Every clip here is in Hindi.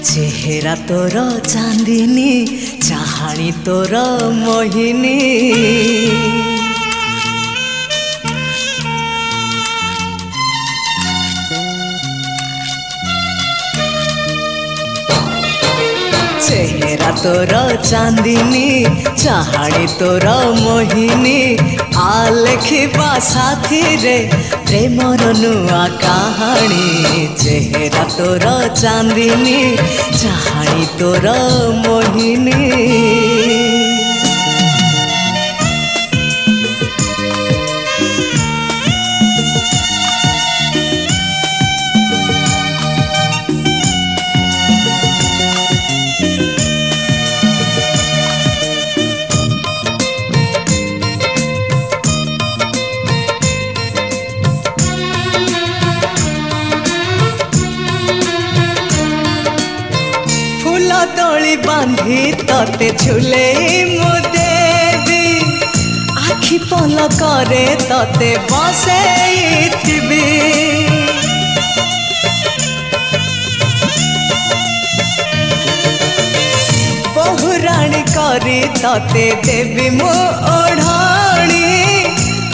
चेहरा तोर चांदिनी चाहाणी तोर मोहिनी चेहरा तोर चांदिनी चाहाणी तोर मोहिनी आ लेखिबा साथी रे प्रेमर नुआ कहानी। चेहरा तोर चांदिनी चाहाणी तोर मोहिनी तोली बांधी तते झुले मु देवी आखि पल करे तते बसेइथिबी बहुराणी करी तते देवी मु ओढ़ाणी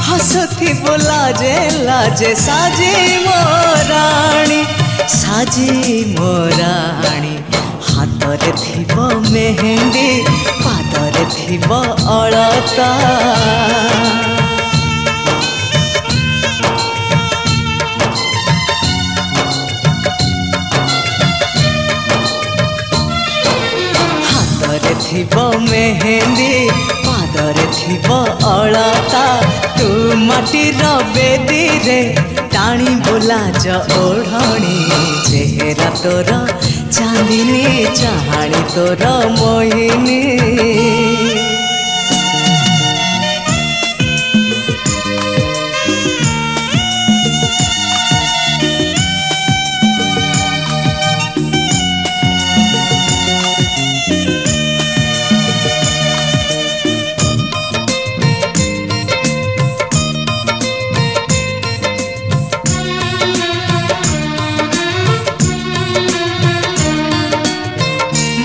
हसुथी लाजे लाजे साजी मोराणी साजी मोराणी हाथरे थिब मेहंदी पादरे थिब अलता हाथरे थिब मेहंदी पादरे थिब अलता तू माटीर बेदी रे टाणी बोलाज ओढ़णी। चेहरा तोर चांदिनी चाहाणी तोर मोहिनी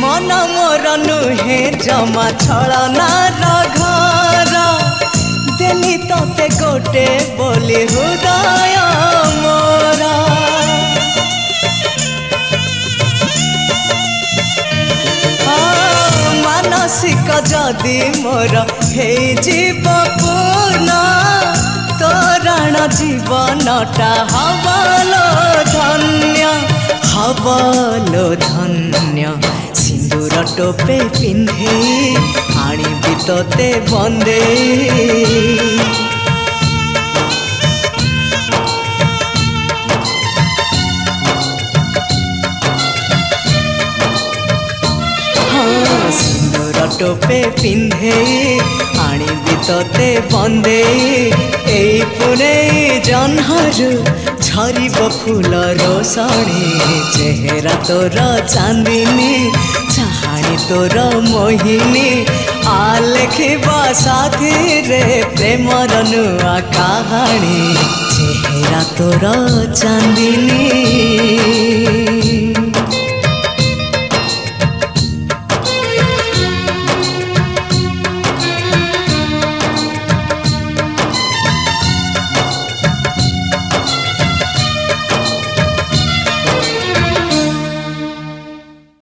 मन मोर नुहे जमा छलना घर देली तते गोटे बोली हृदय मोरा मानसिक जदि मोर हे जीव पूर्ण तोरण जीवनटा हवलो धन्य हवलो धन्य। सिंदूर टोपे पिंधे आनिबि तोते बंदे हाँ सिंदूर टोपे पिंधे आनिबि तोते बंदे ए पुणे जन्हरु झरिब फूल रोशनी। चेहरा तोर चांदिनी चाहाणी तोर मोहिनी आ लेखिबा साथी रे प्रेमर नुआ कहानी। चेहरा तोर चांदिनी।